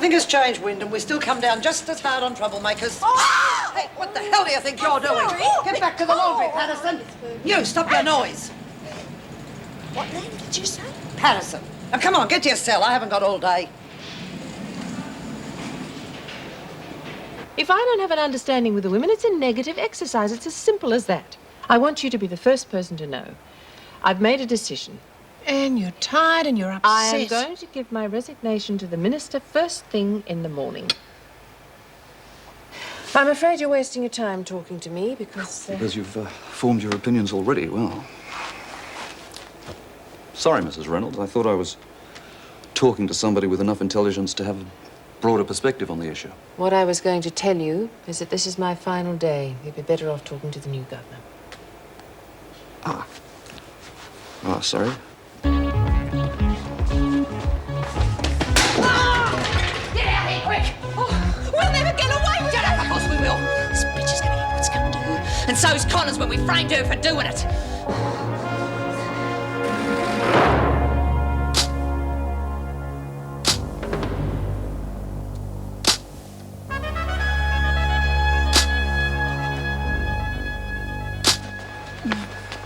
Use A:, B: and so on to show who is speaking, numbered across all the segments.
A: Nothing has changed, Wyndham. We still come down just as hard on troublemakers. Oh! Hey, what the hell do you think you're doing? Get back to the laundry, Patterson. You, stop your noise.
B: What name did you say?
A: Patterson. Now, come on, get to your cell. I haven't got all day.
C: If I don't have an understanding with the women, it's a negative exercise. It's as simple as that. I want you to be the first person to know. I've made a decision.
B: And you're tired and you're upset.
C: I am going to give my resignation to the minister first thing in the morning. I'm afraid you're wasting your time talking to me because...
D: Because you've formed your opinions already, well... Sorry, Mrs. Reynolds. I thought I was talking to somebody with enough intelligence to have a broader perspective on the issue.
C: What I was going to tell you is that this is my final day. You'd be better off talking to the new governor.
D: Ah. Ah, sorry.
B: Get out here, quick! Oh, we'll never get away! Shut up, of course we will. This bitch is gonna get what's gonna do. And so's Connors when we framed her for doing it.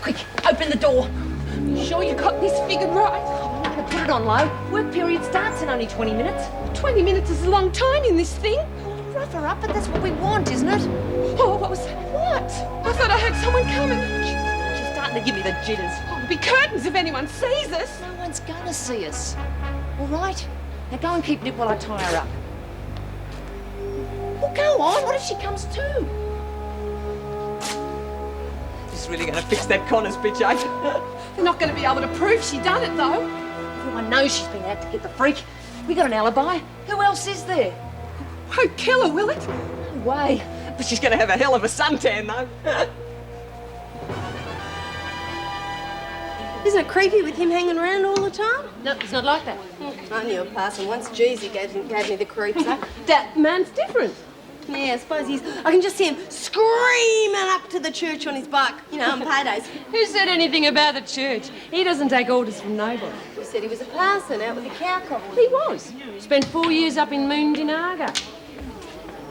B: Quick, open the door. You sure you got this figured right?
C: I'm not going to put it on low. Work period starts in only 20 minutes.
B: 20 minutes is a long time in this thing.
C: Rough her up, but that's what we want, isn't it?
B: Oh, what was that? What? I thought I heard someone coming.
C: She's starting to give me the jitters.
B: Oh, there'll be curtains if anyone sees us.
C: No one's going to see us. All right? Now go and keep Nip while I tie her up. Well, go on. What if she comes too?
B: This is really going to fix that Connors bitch, eh? They're not going to be able to prove she done it, though.
C: Everyone knows she's been out to get the freak. We got an alibi. Who else is there?
B: Won't kill her, will it?
C: No way.
B: But she's going to have a hell of a suntan, though.
E: Isn't it creepy with him hanging around all the time?
C: No, it's not like that.
E: I knew a parson once. Jeezy gave me the creeps.
B: That man's different.
E: Yeah, I suppose he's... I can just see him screaming up to the church on his bike, you know, on paydays.
B: Who said anything about the church? He doesn't take orders from nobody.
E: He said he was a parson out with a cow couple.
B: He was. Spent 4 years up in Moondinaga.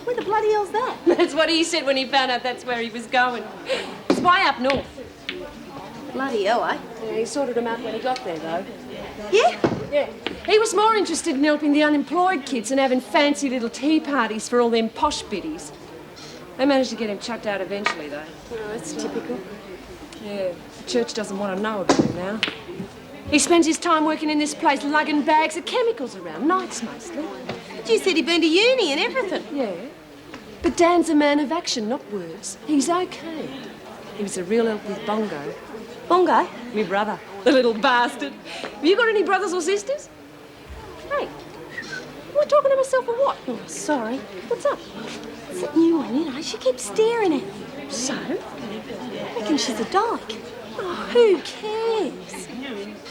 E: Where the bloody hell's that?
B: That's what he said when he found out that's where he was going. It's way up north.
E: Bloody hell, eh?
B: Yeah, he sorted him out when he got there, though.
E: Yeah?
B: Yeah. He was more interested in helping the unemployed kids and having fancy little tea parties for all them posh biddies. They managed to get him chucked out eventually, though.
E: Oh, that's typical.
B: Yeah, the church doesn't want to know about him now. He spends his time working in this place lugging bags of chemicals around, nights mostly.
E: You said he'd been to uni and everything.
B: Yeah. But Dan's a man of action, not words. He's okay. He was a real help with Bongo.
E: Bongo?
B: Me brother, the little bastard. Have you got any brothers or sisters? Hey, am I talking to myself or what?
E: Oh, sorry.
B: What's up?
E: It's a new one, you know. She keeps staring at me.
B: So?
E: I reckon she's a dyke. Oh, who cares?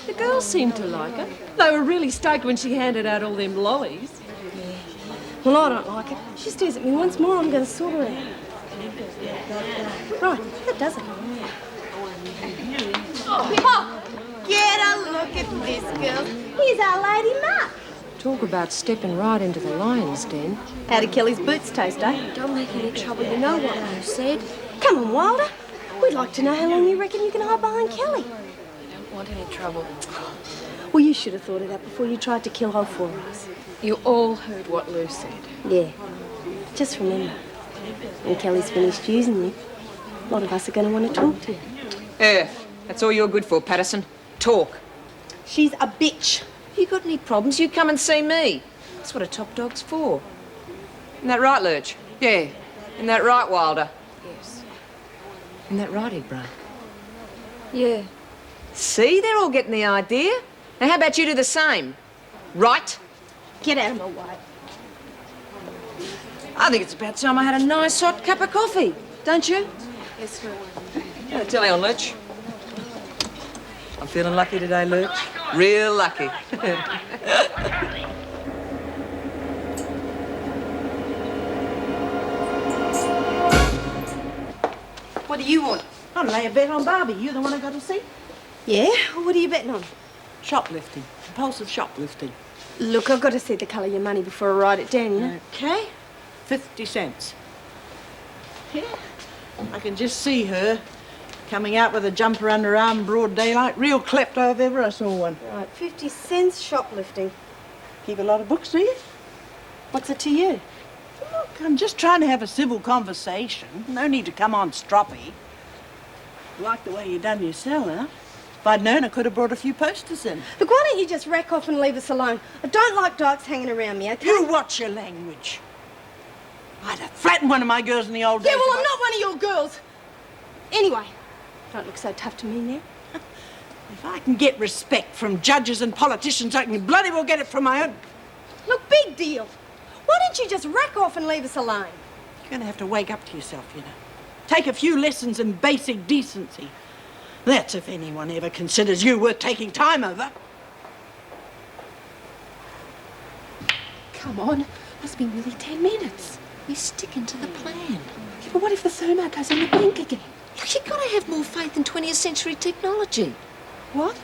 B: The girls seemed to like her. They were really stoked when she handed out all them lollies.
E: Well, I don't like it. She stares at me once more, I'm going to sort her out. Right, that does it. Oh, get a look at this, girls. Here's our Lady Muck.
B: Talk about stepping right into the lion's den.
E: How did Kelly's boots taste, eh?
C: Don't make any trouble. You know what you said.
E: Come on, Wilder. We'd like to know how long you reckon you can hide behind Kelly.
C: I don't want any trouble.
E: Well, you should have thought of that before you tried to kill all four of us.
C: You all heard what Lou said.
E: Yeah. Just remember, when Kelly's finished using you, a lot of us are going to want to talk to you.
F: That's all you're good for, Patterson. Talk.
E: She's a bitch.
F: You got any problems, you come and see me. That's what a top dog's for. Isn't that right, Lurch? Yeah. Isn't that right, Wilder?
C: Yes.
F: Isn't that right, Ibrahim?
C: Yeah.
F: See, they're all getting the idea. Now, how about you do the same? Right?
E: Get out of my way.
F: I think it's about time I had a nice hot cup of coffee. Don't you?
C: Yes, sir.
F: Tell you on, Lurch. I'm feeling lucky today, Lurch. Real lucky.
E: What do you want?
A: I'll lay a bet on Barbie. You the one I got to see?
E: Yeah? What are you betting on?
A: Shoplifting. Compulsive shoplifting.
E: Look, I've got to see the colour of your money before I write it down, you know?
G: Okay, 50 cents. Yeah, I can just see her coming out with a jumper under her arm in broad daylight. Real klepto if ever I saw one.
E: Right, 50 cents shoplifting.
G: Keep a lot of books, do you?
E: What's it to you?
G: Look, I'm just trying to have a civil conversation. No need to come on stroppy. Like the way you done your cell, huh? If I'd known, I could have brought a few posters in.
E: Look, why don't you just rack off and leave us alone? I don't like dykes hanging around me, okay?
G: You watch your language. I'd have flattened one of my girls in the old days.
E: Yeah, well,
G: if
E: I'm not one of your girls. Anyway, don't look so tough to me now.
G: If I can get respect from judges and politicians, I can bloody well get it from my own.
E: Look, big deal. Why don't you just rack off and leave us alone?
G: You're going to have to wake up to yourself, you know. Take a few lessons in basic decency. That's if anyone ever considers you worth taking time over.
H: Come on, must be nearly 10 minutes. We're sticking to the plan. Yeah, but what if the thermo goes in the blink again? Look, you've got to have more faith in 20th century technology.
E: What?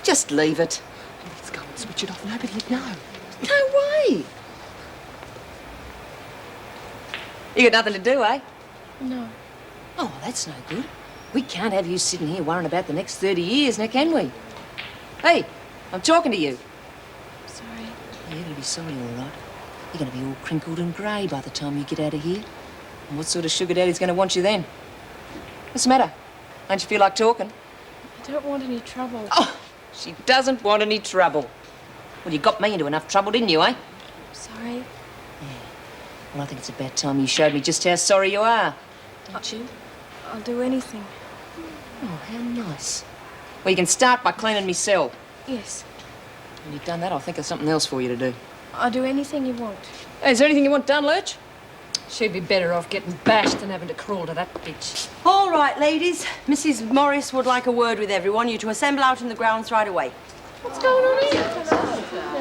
F: Just leave it.
H: Let's go and switch it off. Nobody'd know.
F: No way. You got nothing to do, eh?
H: No.
F: Oh, that's no good. We can't have you sitting here worrying about the next 30 years, now can we? Hey, I'm talking to you.
H: Sorry.
F: Yeah, you're going to be sorry, all right. You're going to be all crinkled and grey by the time you get out of here. And what sort of sugar daddy's going to want you then? What's the matter? Don't you feel like talking?
H: I don't want any trouble.
F: Oh, she doesn't want any trouble. Well, you got me into enough trouble, didn't you, eh?
H: Sorry.
F: Well, I think it's about time you showed me just how sorry you are. Don't you?
H: I'll do anything.
F: Oh, how nice. Well, you can start by cleaning me cell.
H: Yes.
F: When you've done that, I'll think of something else for you to do.
H: I'll do anything you want.
F: Hey, is there anything you want done, Lurch?
B: She'd be better off getting bashed than having to crawl to that bitch.
I: All right, ladies. Mrs. Morris would like a word with everyone. You to assemble out in the grounds right away.
B: What's going on here?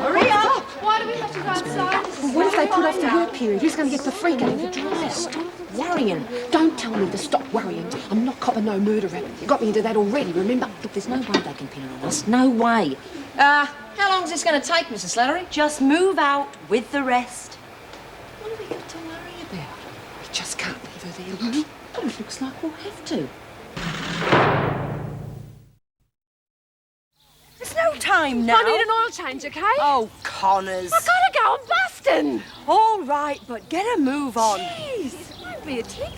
I: Hurry up!
B: Why do we have to go outside?
H: What if they put off the work period? Who's going to get the freak out of the dryer? Stop worrying. Don't tell me to stop worrying. I'm not copping no murder rap. You got me into that already, remember?
F: Look, there's no way they can pin it on us. No way. How long is this going to take, Mrs. Slattery?
I: Just move out with the rest.
F: What have we got to worry about?
H: We just can't leave her there, Lou.
F: Well, it looks like we'll have to.
I: There's no time now.
B: I need an oil change, okay?
I: Oh, Connors.
B: I gotta go, I'm busting.
I: All right, but get a move on.
B: Jeez, don't be a tick.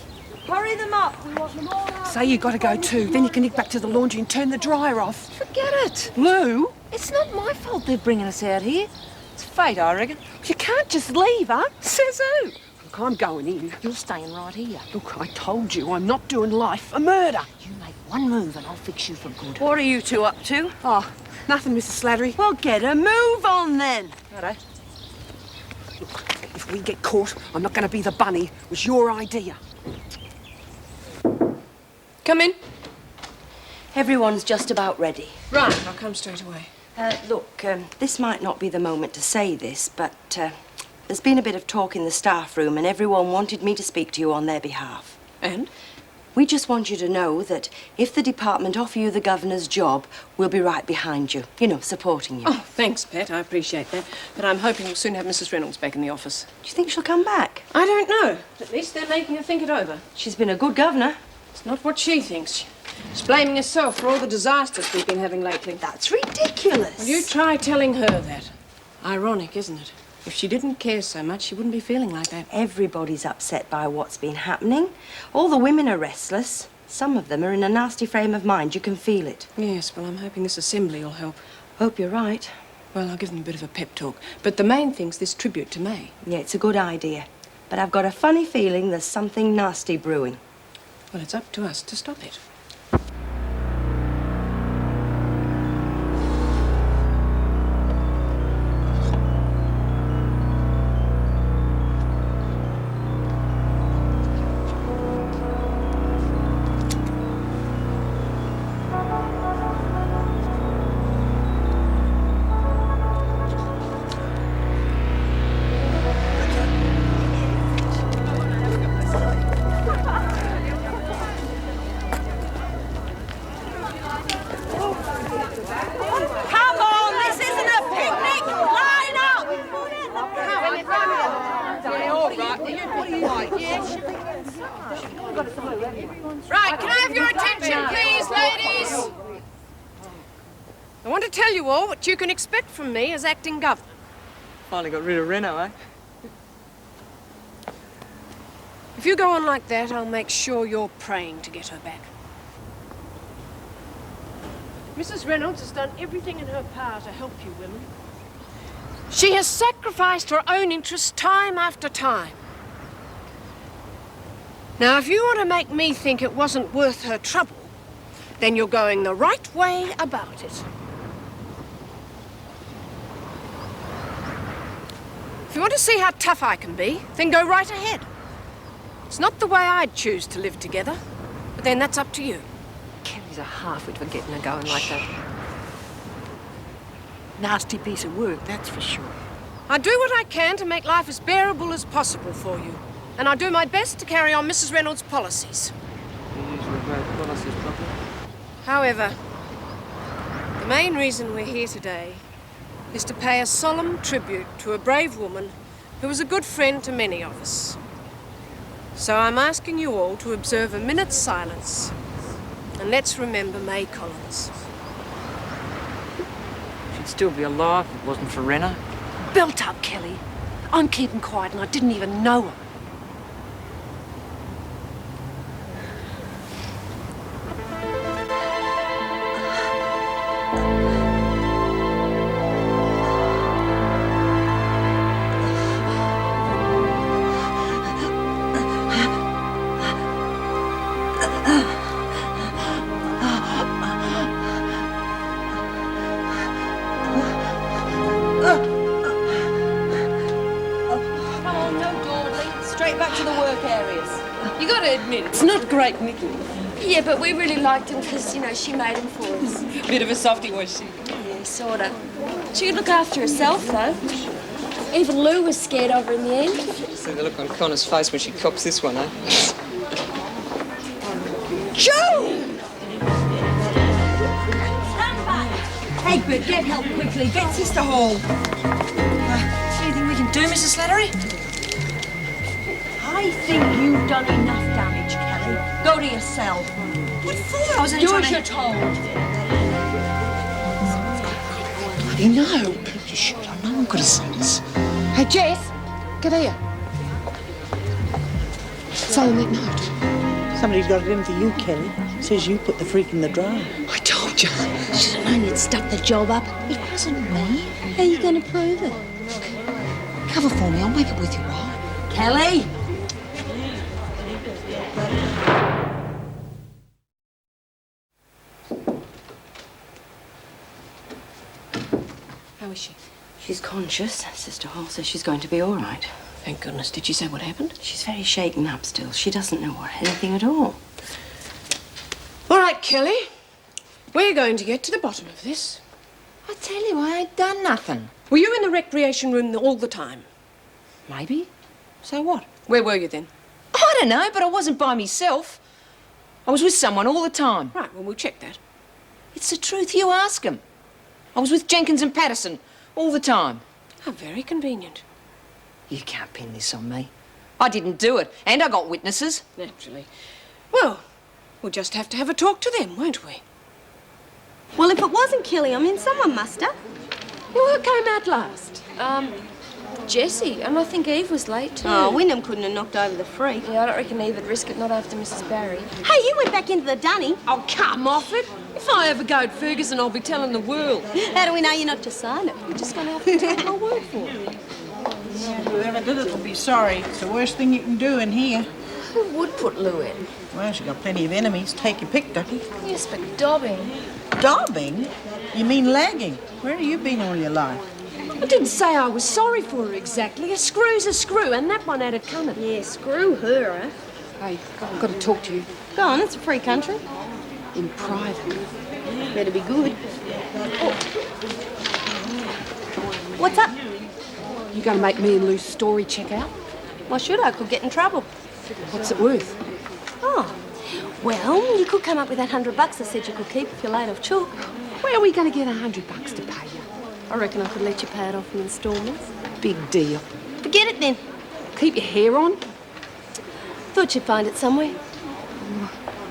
I: Hurry them up. We want them all out.
H: Say you got to go too. Then you can nick back to the laundry and turn the dryer off.
F: Forget it.
H: Lou,
F: It's not my fault they're bringing us out here. It's fate, I reckon.
H: you can't just leave her. Says who? Look, I'm going in.
F: You're staying right here.
H: Look, I told you I'm not doing life a murder.
F: You make one move and I'll fix you for good.
I: What are you two up to?
H: Oh, nothing, Mrs. Slattery.
I: Well, get a move on then.
F: Righto.
H: If we get caught, I'm not going to be the bunny. It was your idea.
B: Come in.
I: Everyone's just about ready.
B: Right, I'll come straight away.
I: Look, this might not be the moment to say this, but there's been a bit of talk in the staff room and everyone wanted me to speak to you on their behalf.
B: And?
I: We just want you to know that if the department offer you the governor's job, we'll be right behind you. You know, supporting you.
B: Oh, thanks, Pat. I appreciate that. But I'm hoping we'll soon have Mrs. Reynolds back in the office.
I: Do you think she'll come back?
B: I don't know. At least they're making her think it over.
I: She's been a good governor.
B: It's not what she thinks. She's blaming herself for all the disasters we've been having lately.
I: That's ridiculous.
B: Well, you try telling her that. Ironic, isn't it? If she didn't care so much, she wouldn't be feeling like that.
I: Everybody's upset by what's been happening. All the women are restless. Some of them are in a nasty frame of mind. You can feel it.
B: Yes, well, I'm hoping this assembly will help.
I: Hope you're right.
B: Well, I'll give them a bit of a pep talk. But the main thing's this tribute to May.
I: Yeah, it's a good idea. But I've got a funny feeling there's something nasty brewing.
B: Well, it's up to us to stop it. Right, can I have your attention, please, ladies? I want to tell you all what you can expect from me as acting governor.
J: Finally got rid of Reno, eh?
B: If you go on like that, I'll make sure you're praying to get her back. Mrs. Reynolds has done everything in her power to help you women. She has sacrificed her own interests time after time. Now, if you want to make me think it wasn't worth her trouble, then you're going the right way about it. If you want to see how tough I can be, then go right ahead. It's not the way I'd choose to live together, but then that's up to you.
H: Kelly's a half-wit for getting her going like that.
G: Nasty piece of work, that's for sure.
B: I do what I can to make life as bearable as possible for you. And I do my best to carry on Mrs. Reynolds' policies.
J: You usually write policies properly.
B: However, the main reason we're here today is to pay a solemn tribute to a brave woman who was a good friend to many of us. So I'm asking you all to observe a minute's silence. And let's remember May Collins.
J: She'd still be alive if it wasn't for Reno.
B: Belt up, Kelly. I'm keeping quiet and I didn't even know her. You gotta admit, it's not great, Nicky.
E: Yeah, but we really liked him because, you know, she made him for us.
F: Bit of a softie, was she?
E: Yeah, sorta. She could look after herself, though. Even Lou was scared of her in the end.
F: See the look on Connor's face when she cops this one, eh?
A: Joe! Stand back! Egbert, get help quickly. Get Sister Hall.
F: Anything we can do, Mrs. Slattery?
A: I think you've done enough damage, Kelly. Go to your cell.
F: What for? I was only
A: Do
F: trying
A: as
F: to...
A: you're told.
F: Bloody no. Bloody shit, no one could have seen us.
H: Hey, Jess, get here. Sign that note.
G: Somebody's got it in for you, Kelly. Says you put the freak in the dryer.
F: I told you.
E: Should have known you'd stuck the job up.
F: It wasn't me.
E: How are you going to prove it?
F: Cover for me, I'll make it with you, right?
A: Kelly!
B: How is she?
I: She's conscious. Sister Hall says she's going to be all right.
B: Thank goodness. Did she say what happened?
I: She's very shaken up still. She doesn't know anything at all.
B: All right, Kelly. We're going to get to the bottom of this.
H: I tell you, I ain't done nothing.
B: Were you in the recreation room all the time?
H: Maybe.
B: So what? Where were you then?
H: I don't know, but I wasn't by myself. I was with someone all the time.
B: Right, well, we'll check that.
H: It's the truth, you ask 'em. I was with Jenkins and Patterson all the time.
B: How very convenient.
H: You can't pin this on me. I didn't do it, and I got witnesses.
B: Naturally. Well, we'll just have to have a talk to them, won't we?
E: Well, if it wasn't Kelly, I mean, someone must have.
B: Well, who came out last?
E: Jessie, and I think Eve was late too.
I: Oh, Wyndham couldn't have knocked over the freak.
E: Yeah, I don't reckon Eve would risk it, not after Mrs. Barry. Hey, you went back into the dunny.
B: Oh, come off it. If I ever go to Ferguson, I'll be telling the world.
E: How do we know you're not to sign it? We're just going to have to take my word for it.
G: Whoever did it will be sorry. It's the worst thing you can do in here.
H: Who would put Lou in?
G: Well, she got plenty of enemies. Take your pick, Ducky.
E: Yes, but Dobbing.
G: Dobbing? You mean lagging? Where have you been all your life?
B: I didn't say I was sorry for her exactly. A screw's a screw, and that one had it coming.
E: Yeah, screw her, eh?
H: Hey, I've got to talk to you.
E: Go on, it's a free country.
H: In private.
E: Better be good. Oh. What's up?
H: You going to make me and Lou's story check out?
E: Why should I? Could get in trouble.
H: What's it worth?
E: Oh, well, you could come up with that $100 I said you could keep if you're laid off chalk.
H: Where are we going to get $100 to pay you?
E: I reckon I could let you pay it off in instalments.
H: Big deal.
E: Forget it then.
H: Keep your hair on?
E: Thought you'd find it somewhere.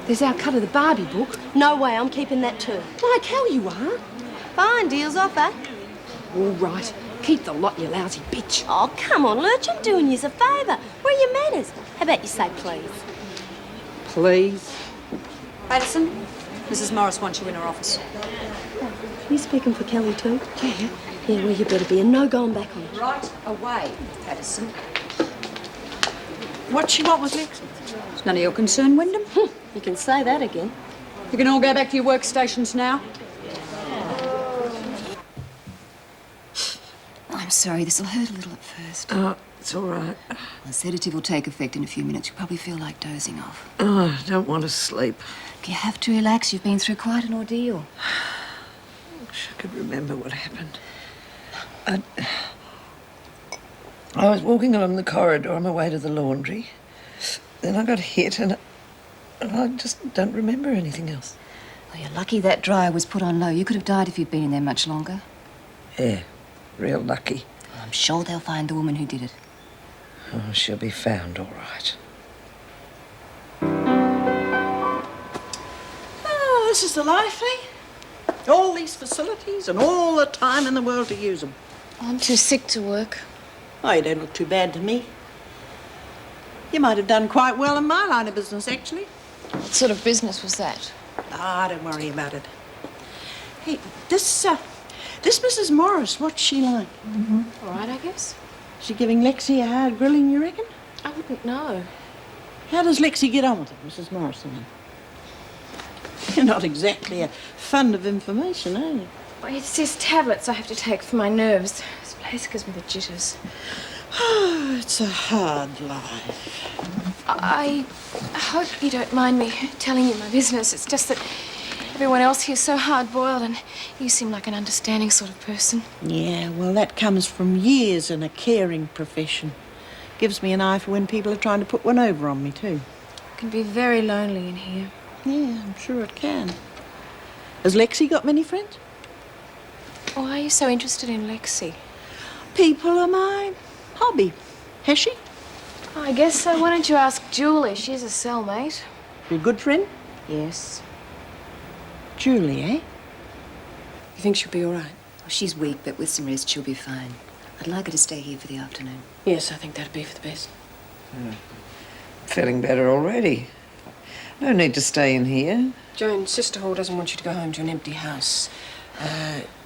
C: There's our cut of the Barbie book.
E: No way, I'm keeping that too.
C: Like hell you are.
E: Fine, deal's off, eh?
C: All right. Keep the lot, you lousy bitch.
E: Oh, come on, Lurch, I'm doing you a favour. Where are your manners? How about you say please?
C: Please.
K: Patterson, Mrs. Morris wants you in her office.
E: You speaking for Kelly too? Yeah. Yeah, well, you better be, and no going back on it.
K: Right away, Patterson.
G: What she want with Lexi?
K: It's none of your concern, Wyndham.
E: You can say that again.
K: You can all go back to your workstations now.
F: I'm sorry, this'll hurt a little at first.
C: Oh, it's all right.
F: The sedative will take effect in a few minutes. You'll probably feel like dozing off.
C: Oh, I don't want to sleep.
F: You have to relax. You've been through quite an ordeal.
C: I wish I could remember what happened. I was walking along the corridor on my way to the laundry. Then I got hit and I just don't remember anything else.
F: Well, you're lucky that dryer was put on low. You could have died if you'd been in there much longer.
C: Yeah, real lucky.
F: I'm sure they'll find the woman who did it.
C: Oh, she'll be found all right.
G: Oh, this is the life, eh? All these facilities and all the time in the world to use them.
H: I'm too sick to work.
G: Oh, you don't look too bad to me. You might have done quite well in my line of business, actually.
H: What sort of business was that?
G: Ah, don't worry about it. Hey, this Mrs. Morris, what's she like?
H: All right, I guess.
G: She giving Lexi a hard grilling, you reckon?
H: I wouldn't know.
G: How does Lexi get on with it, Mrs. Morris? You're not exactly a fund of information, are you?
H: Well, it's these tablets I have to take for my nerves. This place gives me the jitters.
G: Oh, it's a hard life.
H: I hope you don't mind me telling you my business. It's just that everyone else here's so hard-boiled and you seem like an understanding sort of person.
G: Yeah, well, that comes from years in a caring profession. Gives me an eye for when people are trying to put one over on me, too.
H: It can be very lonely in here.
G: Yeah, I'm sure it can. Has Lexi got many friends?
H: Why are you so interested in Lexi?
G: People are my hobby. Has she?
H: Oh, I guess so. Why don't you ask Julie? She's a cellmate.
G: Your good friend?
H: Yes.
G: Julie, eh?
B: You think she'll be all right?
F: Well, she's weak, but with some rest, she'll be fine. I'd like her to stay here for the afternoon.
B: Yes, I think that'd be for the best.
C: Feeling better already. No need to stay in here.
B: Joan, Sister Hall doesn't want you to go home to an empty house.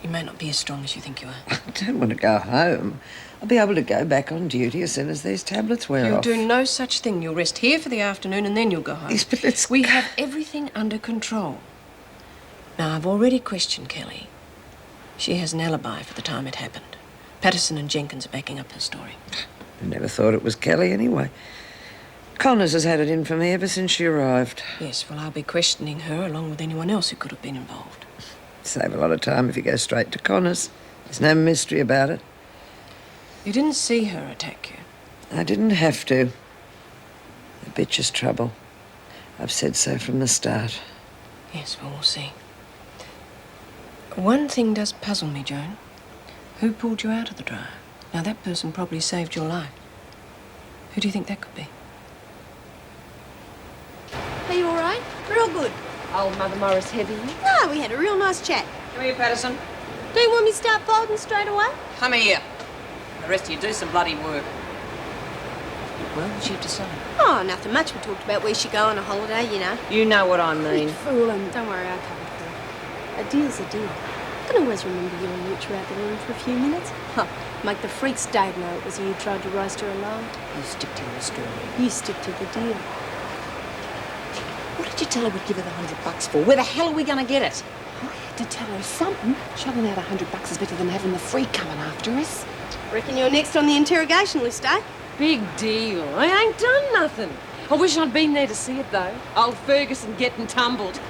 B: You may not be as strong as you think you are.
C: I don't want to go home. I'll be able to go back on duty as soon as these tablets wear
B: You'll
C: off.
B: do no such thing. You'll rest here for the afternoon and then you'll go home.
C: Yes, but let's...
B: We have everything under control. Now, I've already questioned Kelly. She has an alibi for the time it happened. Patterson and Jenkins are backing up her story.
C: I never thought it was Kelly anyway. Connors has had it in for me ever since she arrived.
B: Yes, well, I'll be questioning her along with anyone else who could have been involved.
C: Save a lot of time if you go straight to Connors. There's no mystery about it.
B: You didn't see her attack you.
C: I didn't have to. The bitch is trouble. I've said so from the start.
B: Yes, well, we'll see. One thing does puzzle me, Joan. Who pulled you out of the dryer? Now, that person probably saved your life. Who do you think that could be?
E: Are you all right? Real good.
H: Old Mother Morris heavy.
E: No, we had a real nice chat.
J: Come here, Patterson.
E: Do you want me to start folding straight away?
J: Come here. The rest of you do some bloody work.
B: Well, what'd you decide?
E: Oh, nothing much. We talked about where she go on a holiday, you know.
J: You know what I mean.
E: Fool him. Don't worry, I covered her. A deal's a deal. I can always remember you and Rich were out the room for a few minutes. Huh. Make the freaks Dave know it was you who tried to roast her alive.
B: You stick to your story.
E: You stick to the deal.
J: What did you tell her we'd give her the $100 for? Where the hell are we going to get it?
H: I had to tell her something. Shelling out $100 is better than having the freak coming after us.
E: Reckon you're next on the interrogation list, eh?
B: Big deal. I ain't done nothing. I wish I'd been there to see it, though. Old Ferguson getting tumbled.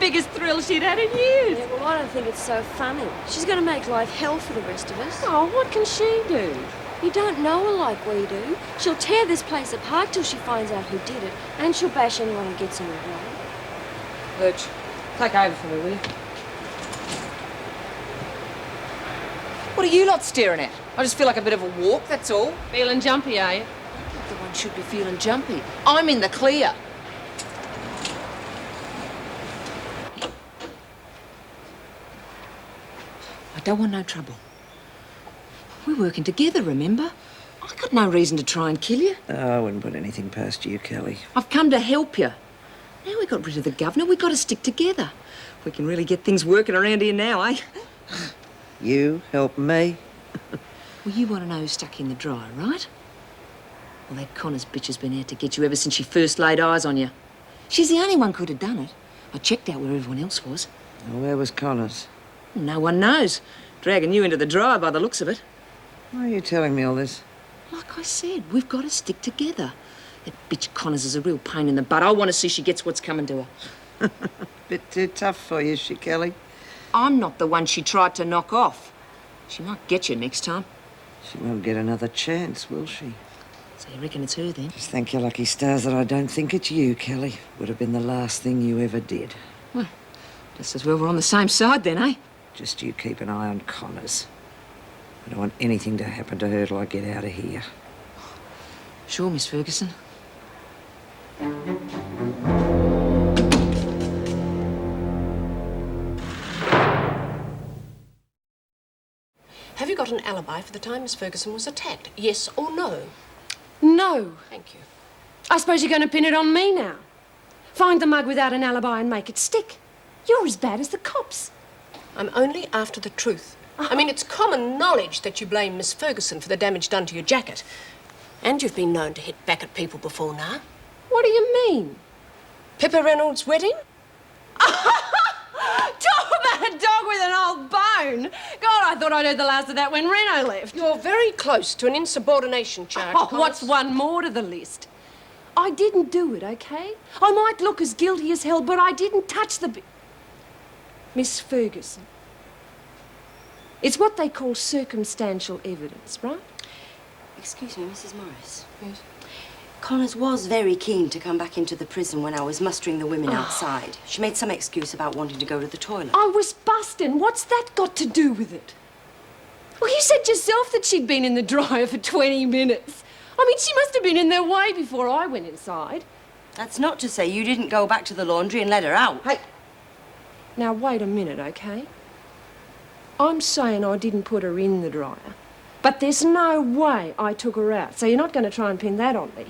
B: Biggest thrill she'd had in years.
E: Yeah, well, I don't think it's so funny. She's going to make life hell for the rest of us.
B: Oh, what can she do?
E: You don't know her like we do. She'll tear this place apart till she finds out who did it, and she'll bash anyone who gets in her way.
B: Lurch, take over for me, will you?
J: What are you lot staring at? I just feel like a bit of a walk, that's all.
B: Feeling jumpy, are you?
H: the one should be feeling jumpy. I'm in the clear. I don't want no trouble. We're working together, remember? I got no reason to try and kill you.
G: Oh, I wouldn't put anything past you, Kelly.
H: I've come to help you. Now we got rid of the governor, we got to stick together. We can really get things working around here now, eh?
G: You help me?
H: Well, you want to know who's stuck in the dryer, right? Well, that Connors bitch has been out to get you ever since she first laid eyes on you. She's the only one could have done it. I checked out where everyone else was.
G: Well, where was Connors?
H: No one knows. Dragging you into the dryer by the looks of it.
G: Why are you telling me all this?
H: Like I said, we've got to stick together. That bitch Connors is a real pain in the butt. I want to see she gets what's coming to her.
G: Bit too tough for you, is she, Kelly?
H: I'm not the one she tried to knock off. She might get you next time.
G: She won't get another chance, will she?
H: So you reckon it's her, then?
G: Just thank your lucky stars that I don't think it's you, Kelly. Would have been the last thing you ever did.
H: Well, just as well we're on the same side, then, eh?
G: Just you keep an eye on Connors. I don't want anything to happen to her till I get out of here.
H: Sure, Miss Ferguson.
B: Have you got an alibi for the time Miss Ferguson was attacked? Yes or no?
E: No.
B: Thank you.
E: I suppose you're going to pin it on me now. Find the mug without an alibi and make it stick. You're as bad as the cops.
B: I'm only after the truth. I mean, it's common knowledge that you blame Miss Ferguson for the damage done to your jacket. And you've been known to hit back at people before now.
E: What do you mean?
B: Pippa Reynolds' wedding?
E: Talk about a dog with an old bone. God, I thought I'd heard the last of that when Reno left.
B: You're very close to an insubordination charge.
E: Oh, what's one more to the list? I didn't do it, okay? I might look as guilty as hell, but I didn't touch the... Miss Ferguson. It's what they call circumstantial evidence, right?
I: Excuse me, Mrs. Morris. Yes? Connors was very keen to come back into the prison when I was mustering the women outside. She made some excuse about wanting to go to the toilet.
E: I was busting. What's that got to do with it? Well, you said yourself that she'd been in the dryer for 20 minutes. I mean, she must have been in there way before I went inside.
I: That's not to say you didn't go back to the laundry and let her out.
E: Hey, now wait a minute, okay? I'm saying I didn't put her in the dryer, but there's no way I took her out, so you're not going to try and pin that on me.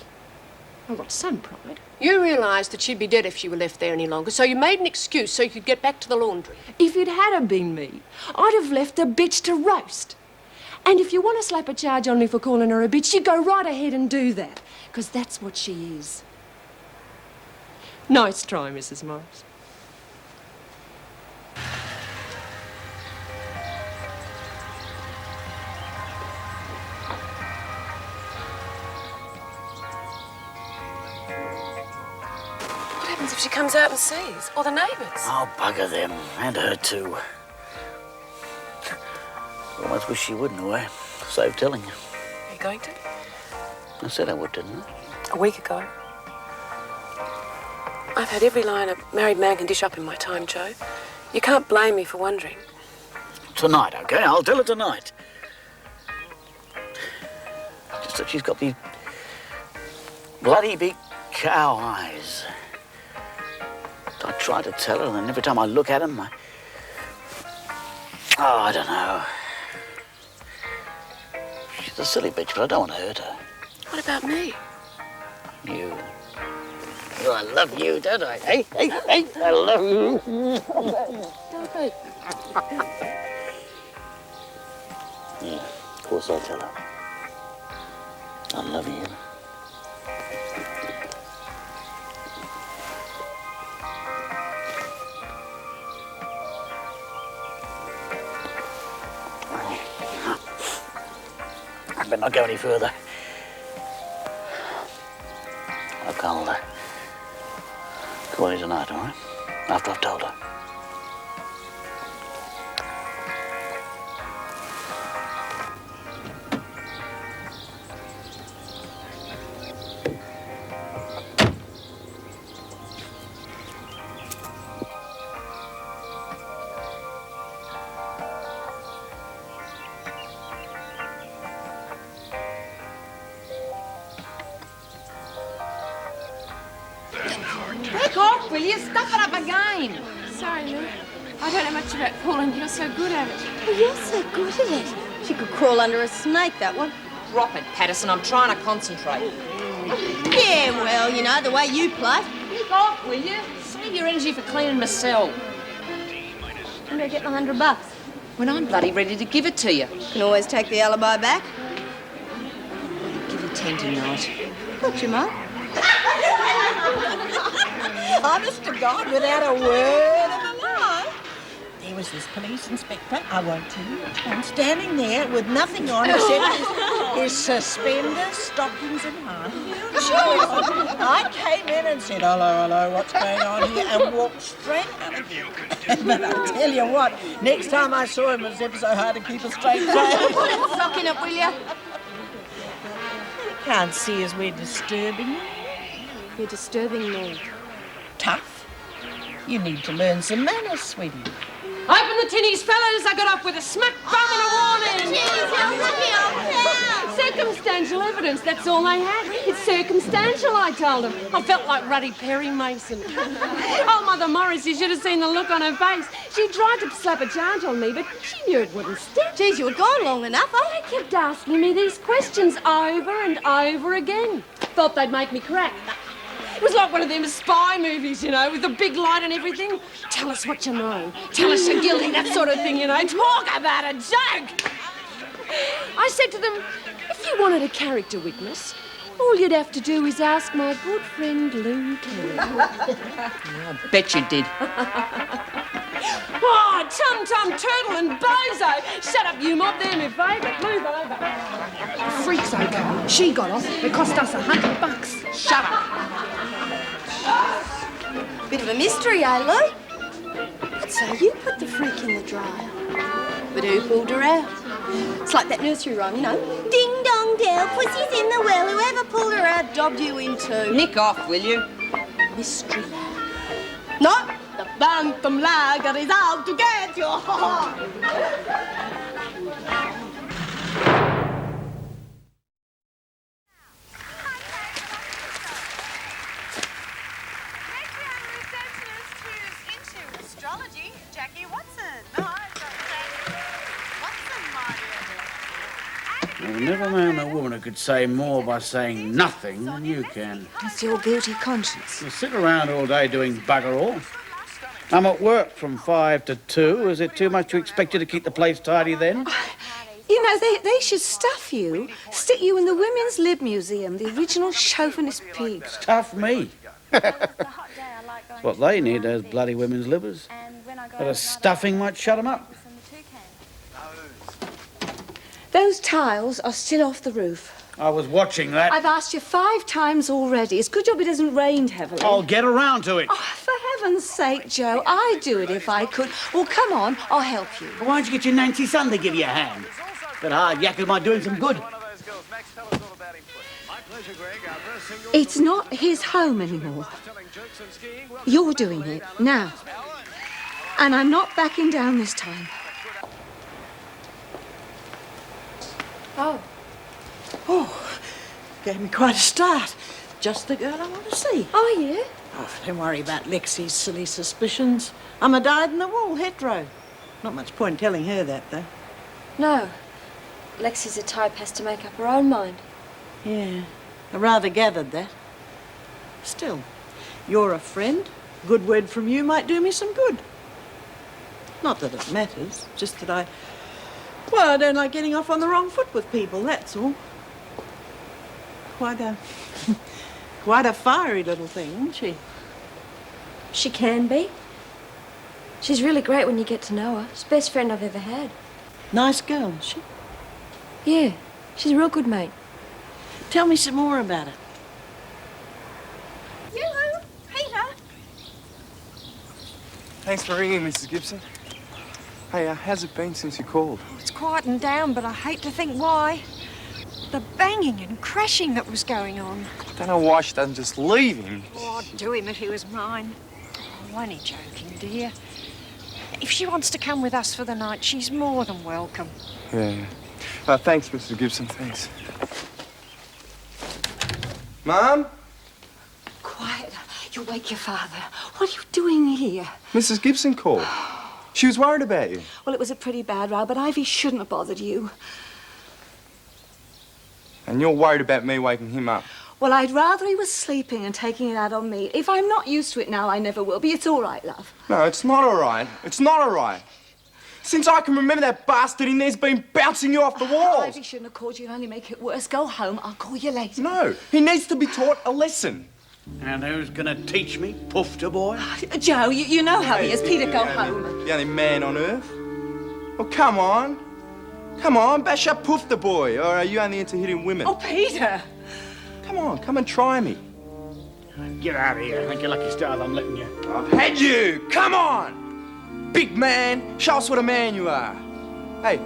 E: I've got some pride.
B: You realised that she'd be dead if she were left there any longer, so you made an excuse so you could get back to the laundry.
E: If it had been me, I'd have left the bitch to roast. And if you want to slap a charge on me for calling her a bitch, you go right ahead and do that, because that's what she is. Nice try, Mrs. Morris.
B: What happens if she comes out and sees? Or the neighbours?
L: Oh, bugger them. And her too. Almost wish she would in a way. Save telling you.
B: Are you going to?
L: I said I would, didn't I?
B: A week ago. I've had every line a married man can dish up in my time, Joe. You can't blame me for wondering.
L: Tonight, okay? I'll tell her tonight. Just that she's got these bloody big cow eyes. I try to tell her, and then every time I look at them, I don't know. She's a silly bitch, but I don't want to hurt her.
B: What about me?
L: You. Oh, I love you, don't I? Hey, hey, hey, I love you. Yeah, of course I'll tell her. I love you. I better not go any further. I'll call you tonight, all right? After I've told her.
C: Back off, will you? Stuff it up again.
B: Sorry, Lou. I don't know much about pulling. You're so good at it.
I: Oh, you're so good at it. She could crawl under a snake, that one.
C: Drop it, Patterson. I'm trying to concentrate.
I: Yeah, well, you know, the way you play.
C: Back off, will you? Save your energy for cleaning my cell.
I: I'm gonna get my $100.
C: When I'm bloody ready to give it to you.
I: Can always take the alibi back.
C: Give you 10 tonight.
I: Got you, Mum.
G: Honest to God, without a word of a lie. There was this police inspector, I won't tell you which one, standing there with nothing on except his suspenders, stockings and high-heeled shoes. I came in and said, hello, what's going on here, and walked straight out of here. But I'll tell you what, next time I saw him, it was ever so hard to keep a straight face.
I: Put a sock in it, will you?
G: You can't see as we're disturbing you.
I: You're disturbing me.
G: Tough. You need to learn some manners, sweetie.
B: Open the tinnies, fellas. I got off with a smack bum and a warning. Circumstantial evidence, that's all they had. It's circumstantial, I told them. I felt like Ruddy Perry Mason. Oh, Mother Morris, you should have seen the look on her face. She tried to slap a charge on me, but she knew it wouldn't stick.
I: Geez, you were gone long enough.
B: They kept asking me these questions over and over again. Thought they'd make me crack. It was like one of them spy movies, you know, with the big light and everything. Tell us what you know. Tell us you're guilty, that sort of thing, you know. Talk about a joke. I said to them, if you wanted a character witness, all you'd have to do is ask my good friend Lou Kelly.
C: I bet you did.
B: Oh, Tum Tum, Turtle and Bozo. Shut up, you mob. They're my favourite. Move over. The freak's okay. She got off. It cost us $100. Shut up.
I: Bit of a mystery, eh, Lou? I'd say you put the freak in the dryer. But who pulled her out? It's like that nursery rhyme, you know. Ding dong dell, pussy's in the well. Whoever pulled her out dobbed you in two.
C: Nick off, will you?
I: Mystery. Not the bantam lager is out to get you.
M: Astrology, Jackie Watson. No, Watson, my dear.
L: I've never known a woman who could say more by saying nothing than you can.
I: It's your guilty conscience.
L: You sit around all day doing bugger all. I'm at work from 5 to 2. Is it too much to expect you to keep the place tidy then?
N: You know, they should stuff you, stick you in the Women's Lib Museum, the original chauvinist pig.
L: Stuff me. That's what they need, those bloody women's livers. But a stuffing might shut them up.
N: Those tiles are still off the roof.
L: I was watching that.
N: I've asked you 5 times already. It's good job it hasn't rained heavily.
L: I'll get around to it.
N: Oh, for heaven's sake, Joe, I'd do it if I could. Well, come on, I'll help you.
L: Why don't you get your Nancy son to give you a hand? Bit hard yakking might do him some good.
N: It's not his home anymore. You're doing it now. And I'm not backing down this time.
G: Oh, gave me quite a start. Just the girl I want to see.
I: Oh, yeah?
G: Oh, don't worry about Lexi's silly suspicions. I'm a dyed-in-the-wool hetero. Not much point telling her that, though.
I: No. Lexi's a type has to make up her own mind.
G: Yeah, I rather gathered that. Still, you're a friend. Good word from you might do me some good. Not that it matters, just that I don't like getting off on the wrong foot with people, that's all. Quite a fiery little thing, isn't she?
I: She can be. She's really great when you get to know her. She's the best friend I've ever had.
G: Nice girl, is she?
I: Yeah, she's a real good mate.
G: Tell me some more about her.
M: Hello, Peter.
O: Thanks for ringing, Mrs. Gibson. Hey, how's it been since you called?
M: It's quietened down, but I hate to think why. The banging and crashing that was going on.
O: I don't know why she doesn't just leave him.
M: Oh, I'd do him if he was mine. Oh, only joking, dear. If she wants to come with us for the night, she's more than welcome.
O: Yeah. Thanks, Mrs. Gibson, thanks. Mum?
N: Quiet. You'll wake your father. What are you doing here?
O: Mrs. Gibson called. She was worried about you.
N: Well, it was a pretty bad row, but Ivy shouldn't have bothered you.
O: And you're worried about me waking him up.
N: Well, I'd rather he was sleeping and taking it out on me. If I'm not used to it now, I never will be. It's all right, love.
O: No, it's not all right. It's not all right. Since I can remember, that bastard in there's been bouncing you off the walls.
N: Ivy shouldn't have called you and only make it worse. Go home. I'll call you later.
O: No, he needs to be taught a lesson.
L: And who's going to teach me, Pufter boy?
N: Joe, you know how he is. Peter, go home.
O: The only man on earth. Well, come on. Come on, bash up Pufter boy. Or are you only into hitting women?
N: Oh, Peter.
O: Come on, come and try me.
L: Get out of here. Thank your lucky stars I'm letting you.
O: I've had you. Come on. Big man, show us what a man you are. Hey,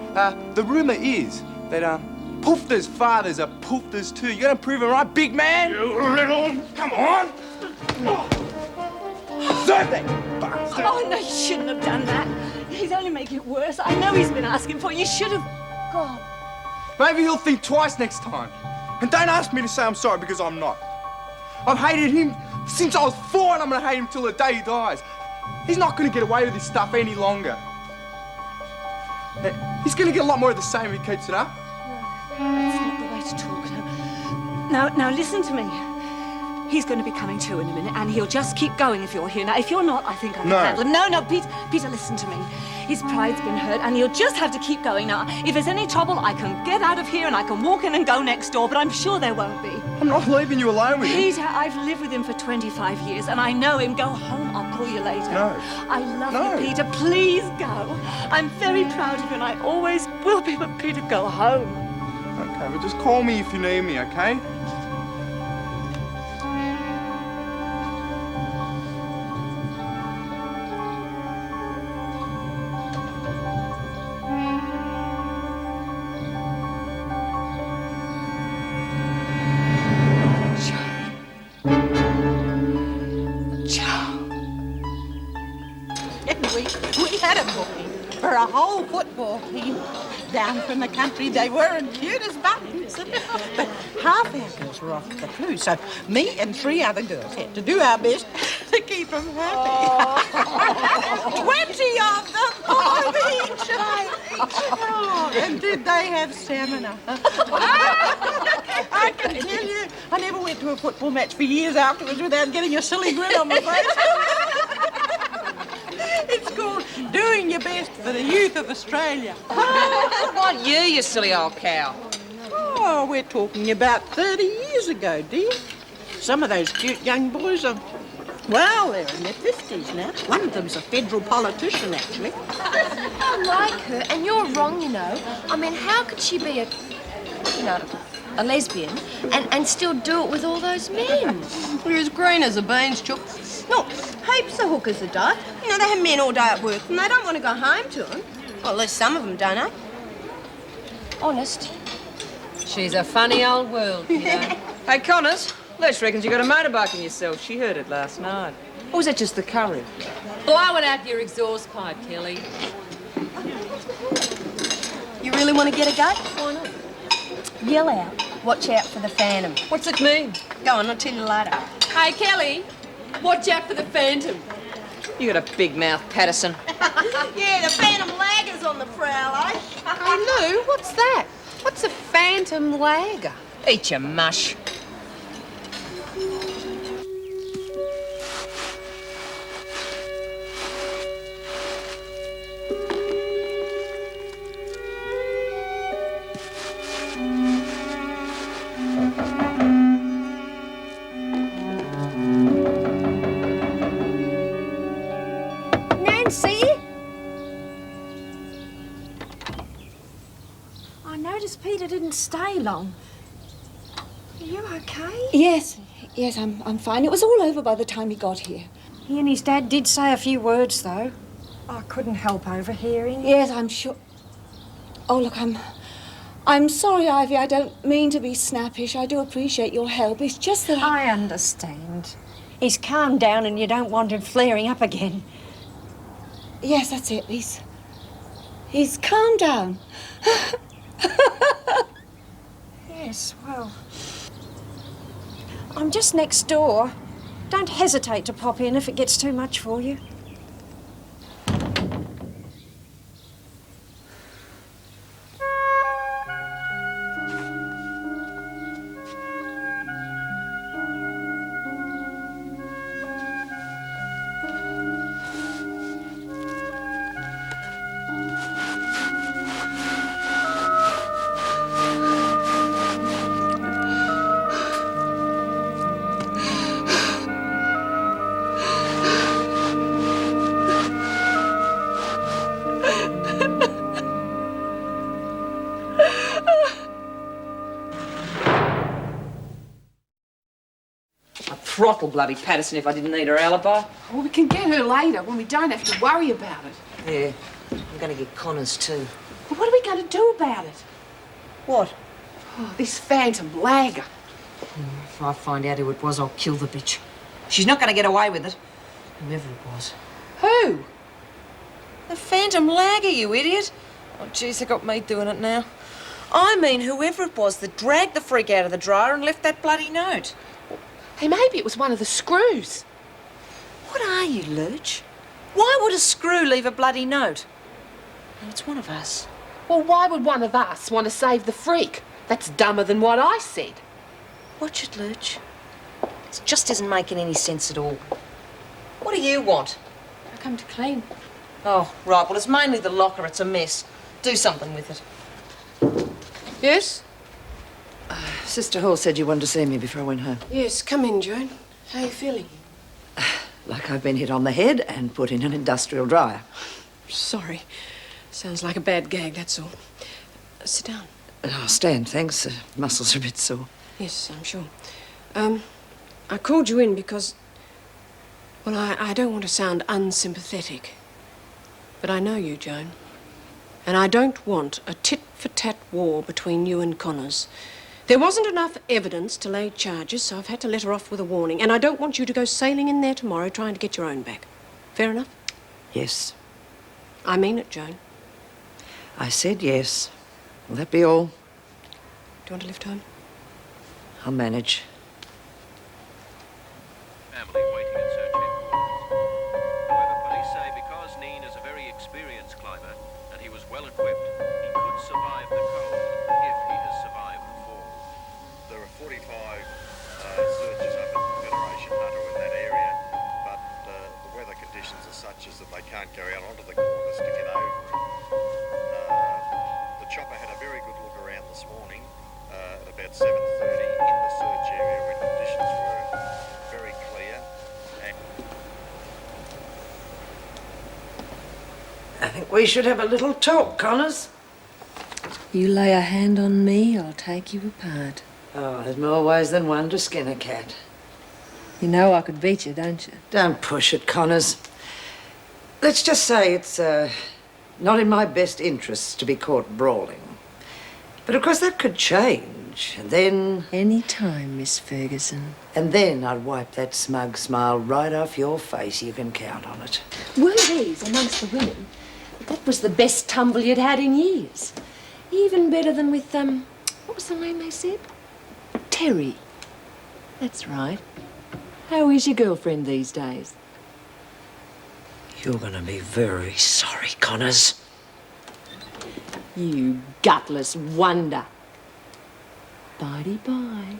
O: the rumour is that, Pufter's fathers are Pufters too. You gonna prove it right, big man?
L: You little...
O: Come on! Serve that bastard!
N: Oh, no, you shouldn't have done that. He's only making it worse. I know he's been asking for it. You should have gone.
O: Maybe he'll think twice next time. And don't ask me to say I'm sorry because I'm not. I've hated him since I was 4 and I'm gonna hate him till the day he dies. He's not gonna get away with this stuff any longer. He's gonna get a lot more of the same if he keeps it up.
N: That's not the way to talk. Now, listen to me. He's going to be coming to in a minute, and he'll just keep going if you're here. Now, if you're not, I think I can handle him. No, Peter, listen to me. His pride's been hurt, and he'll just have to keep going. Now, if there's any trouble, I can get out of here and I can walk in and go next door, but I'm sure there won't be.
O: I'm not leaving you alone with him.
N: Peter, I've lived with him for 25 years, and I know him. Go home, I'll call you later.
O: No.
N: I love you, Peter. Please go. I'm very proud of you, and I always will be, but Peter, go home.
O: Okay, well, just call me if you need me, okay?
G: We had a booking for a whole football team down from the country. They weren't cute as buttons. But half our girls were off the flu, so me and 3 other girls had to do our best to keep them happy. 20 of them, 5 each. Oh, and did they have stamina? I can tell you, I never went to a football match for years afterwards without getting a silly grin on my face. It's called doing your best for the youth of Australia.
F: What year, you silly old cow?
G: Oh, we're talking about 30 years ago, dear. Some of those cute young boys are, well, they're in their 50s now. One of them's a federal politician, actually.
I: I like her, and you're wrong, you know. I mean, how could she be a lesbian and still do it with all those men?
E: You're as green as a beans, Chook.
I: Look, heaps of hookers a day. You know, they have men all day at work and they don't want to go home to them. Well, at least some of them don't, eh? Honest.
F: She's a funny old world, you know. Hey, Connors, Les reckons you got a motorbike in yourself. She heard it last night. Or was that just the curry?
P: Blow it out your exhaust pipe, Kelly.
I: You really want to get a go? Why not? Yell out. Watch out for the Phantom.
F: What's it mean?
I: Go on, I'll tell you later.
P: Hey, Kelly, watch out for the Phantom.
F: You got a big mouth, Patterson.
I: Yeah, the Phantom Lager's on the prowl, eh?
P: Hey, Lou, what's that? What's a Phantom Lager?
F: Eat your mush.
I: Nancy?
E: I noticed Peter didn't stay long. Are you okay?
N: Yes, I'm fine. It was all over by the time he got here.
E: He and his dad did say a few words, though. I couldn't help overhearing.
N: Yes, I'm sure. Oh, look, I'm sorry, Ivy. I don't mean to be snappish. I do appreciate your help. It's just that
E: I understand. He's calmed down and you don't want him flaring up again.
N: Yes, that's it. He's calmed down.
E: Yes, well, I'm just next door. Don't hesitate to pop in if it gets too much for you.
F: I'd throttle bloody Patterson if I didn't need her alibi.
P: Well, we can get her later when we don't have to worry about it.
F: Yeah, I'm going to get Connors too.
P: But what are we going to do about it?
F: What?
P: Oh, this phantom lagger.
F: If I find out who it was, I'll kill the bitch. She's not going to get away with it. Whoever it was.
P: Who?
F: The phantom lagger, you idiot. Oh, jeez, they got me doing it now. I mean, whoever it was that dragged the freak out of the dryer and left that bloody note.
P: Hey, maybe it was one of the screws.
F: What are you, Lurch? Why would a screw leave a bloody note? And it's one of us.
P: Well, why would one of us want to save the freak? That's dumber than what I said.
F: Watch it, Lurch. It just isn't making any sense at all. What do you want?
E: I come to clean.
F: Oh, right. Well, it's mainly the locker. It's a mess. Do something with it.
B: Yes?
A: Sister Hall said you wanted to see me before I went home.
B: Yes, come in, Joan. How are you feeling?
A: Like I've been hit on the head and put in an industrial dryer.
B: Sorry. Sounds like a bad gag, that's all. Sit down.
A: I'll stand, thanks. Muscles are a bit sore.
B: Yes, I'm sure. I called you in because... Well, I don't want to sound unsympathetic. But I know you, Joan. And I don't want a tit-for-tat war between you and Connors. There wasn't enough evidence to lay charges, so I've had to let her off with a warning. And I don't want you to go sailing in there tomorrow trying to get your own back. Fair enough?
A: Yes.
B: I mean it, Joan.
A: I said yes. Will that be all?
B: Do you want to lift home?
A: I'll manage.
Q: Family waiting at search headquarters. However, police say because Neen is a very experienced climber and he was well equipped, he could survive the cold if he has survived the fall.
R: There are 45 searches up at Federation Hunter in that area, but the weather conditions are such as that they can't go out onto the corners to get over it. The chopper had a very good look around this morning at about 7:30 in the search area when conditions were very clear.
A: I think we should have a little talk, Connors.
H: You lay a hand on me, I'll take you apart.
A: Oh, there's more ways than one to skin a cat.
H: You know I could beat you, don't you?
A: Don't push it, Connors. Let's just say it's not in my best interests to be caught brawling. But of course that could change, and then...
H: Any time, Miss Ferguson.
A: And then I'd wipe that smug smile right off your face. You can count on it.
E: Were these, amongst the women, that was the best tumble you'd had in years. Even better than with, what was the name they said?
H: Terry. That's right. How is your girlfriend these days?
A: You're gonna be very sorry, Connors.
E: You gutless wonder.
H: Bye-bye.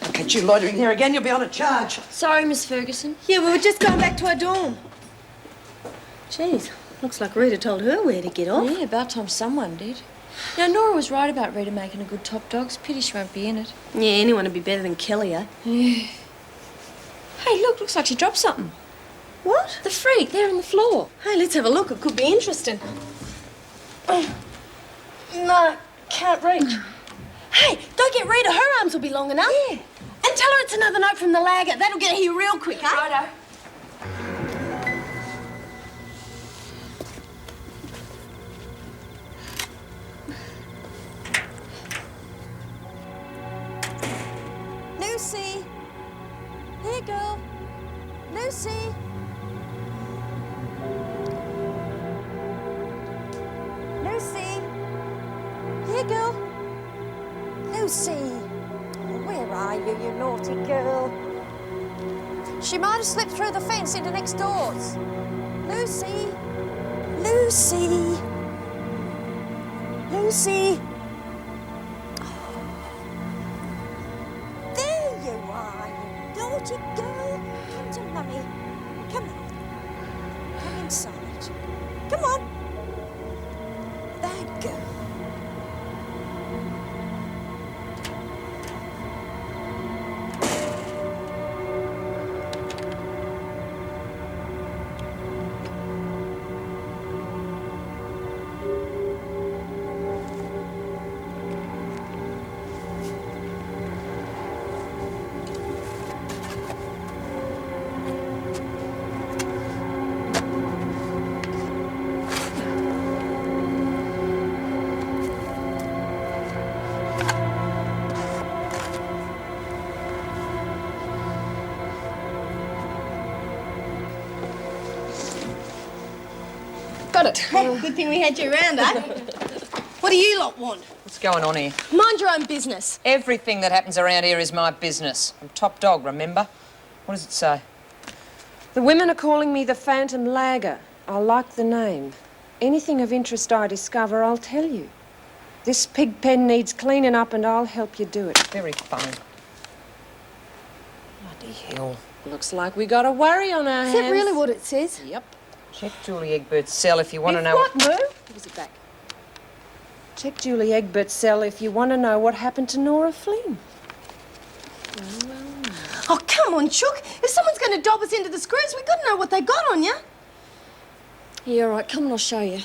A: I'll catch you loitering here again, you'll be on a charge.
I: Sorry, Miss Ferguson. Yeah, we were just going back to our dorm. Jeez, looks like Rita told her where to get off.
H: Yeah, about time someone did. Now, Nora was right about Rita making a good top dog. It's a pity she won't be in it.
I: Yeah, anyone would be better than Kelly, eh?
H: Yeah. Hey, look, looks like she dropped something.
I: What?
H: The freak, there on the floor.
I: Hey, let's have a look. It could be interesting. Oh. No, can't reach. Hey, go get Rita. Her arms will be long enough.
H: Yeah.
I: And tell her it's another note from the lagger. That'll get her here real quick, eh?
H: Righto.
I: Lucy. Here, girl. Lucy. Lucy. Here, girl. Lucy. Lucy! Where are you, you naughty girl? She might have slipped through the fence into next doors. Lucy! Lucy! Lucy! There you are, you naughty girl. Come to Mummy. Come on. Come inside. Come on. Bad girl. Got it. Good thing we had you around, eh? What do you lot want?
F: What's going on here?
I: Mind your own business.
F: Everything that happens around here is my business. I'm top dog, remember? What does it say?
B: The women are calling me the Phantom Lagger. I like the name. Anything of interest I discover, I'll tell you. This pig pen needs cleaning up and I'll help you do it.
F: Very fine. Bloody hell.
B: Looks like we got a worry on our hands.
I: Is that really what it says?
B: Yep.
F: Check Julie Egbert's cell if you want to know...
B: What, Moo? Give us it back. Check Julie Egbert's cell if you want to know what happened to Nora Flynn.
I: Oh, come on, Chook. If someone's going to dob us into the screws, we've got to know what they got on you. Yeah, all right. Come and I'll show you.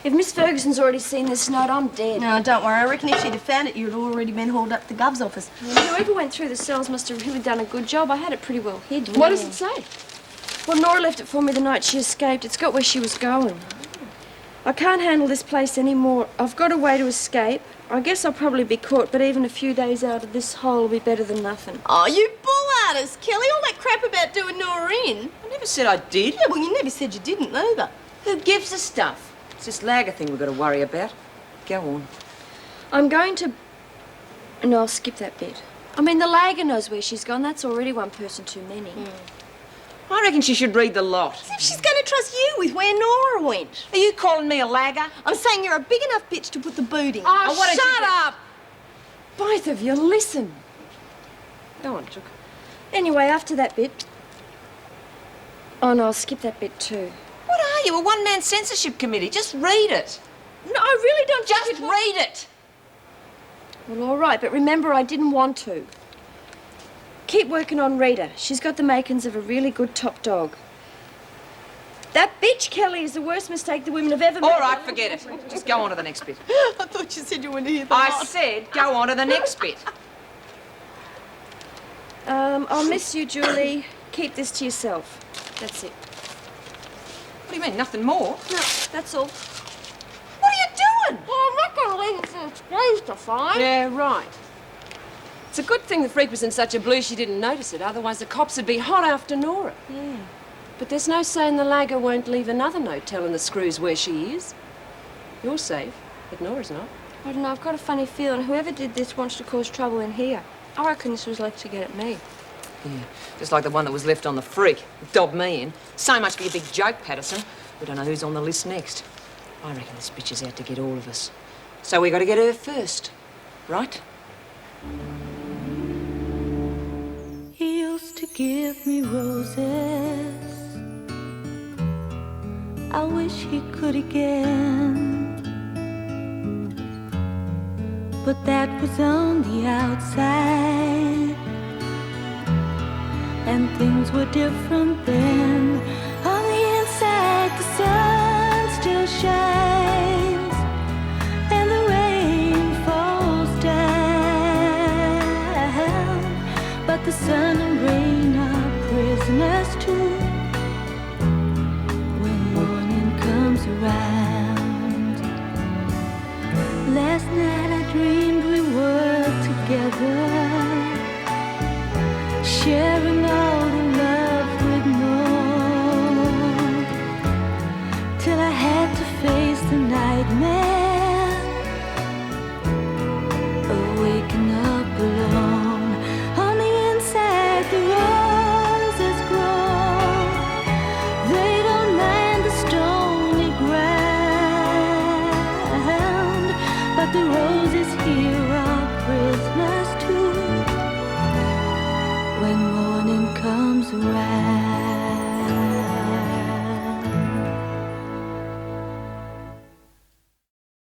I: If Miss Ferguson's already seen this note, I'm dead. No, don't worry. I reckon if she'd have found it, you'd already been hauled up to the Gov's office. Whoever went through the cells must have really done a good job. I had it pretty well hid.
B: What does it say?
I: Well, Nora left it for me the night she escaped. It's got where she was going. I can't handle this place anymore. I've got a way to escape. I guess I'll probably be caught, but even a few days out of this hole will be better than nothing.
E: Oh, you bull artist, Kelly. All that crap about doing Nora in.
F: I never said I did.
E: Yeah, well, you never said you didn't either.
F: Who gives a stuff? It's this Lagger thing we've got to worry about. Go on.
I: I'm going to... No, I'll skip that bit. I mean, the Lagger knows where she's gone. That's already one person too many.
F: I reckon she should read the lot.
E: As if she's going to trust you with where Nora went.
F: Are you calling me a lagger?
E: I'm saying you're a big enough bitch to put the boot in.
B: Oh, shut up! Both of you, listen. Go on, Chook.
I: Anyway, after that bit... Oh, no, I'll skip that bit too.
F: What are you, a one-man censorship committee? Just read it.
I: No, I really don't...
F: Just read it.
I: Well, all right, but remember, I didn't want to. Keep working on Rita. She's got the makings of a really good top dog. That bitch, Kelly, is the worst mistake the women have ever made.
F: All right, forget it. Just go on to the next bit.
E: I thought you said you wanted to hear the
F: I said go on to the next bit.
I: I'll miss you, Julie. Keep this to yourself. That's it.
F: What do you mean, nothing more?
I: No, that's all.
F: What are you doing?
I: Well, I'm not going to leave it for the screws to find.
B: Yeah, right. It's a good thing the freak was in such a blue she didn't notice it. Otherwise, the cops would be hot after Nora.
I: Yeah.
B: But there's no saying the Lagger won't leave another note telling the screws where she is. You're safe, but Nora's not.
I: I don't know, I've got a funny feeling whoever did this wants to cause trouble in here. I reckon this was left to get at me.
F: Yeah, just like the one that was left on the freak. Dobbed me in. So much for your big joke, Patterson. We don't know who's on the list next. I reckon this bitch is out to get all of us. So we got to get her first, right?
S: He used to give me roses I wish he could again. But that was on the outside, and things were different then. On the inside, the sun still shines, and the rain falls down. But the sun and rain are prisoners too when morning comes around. Last night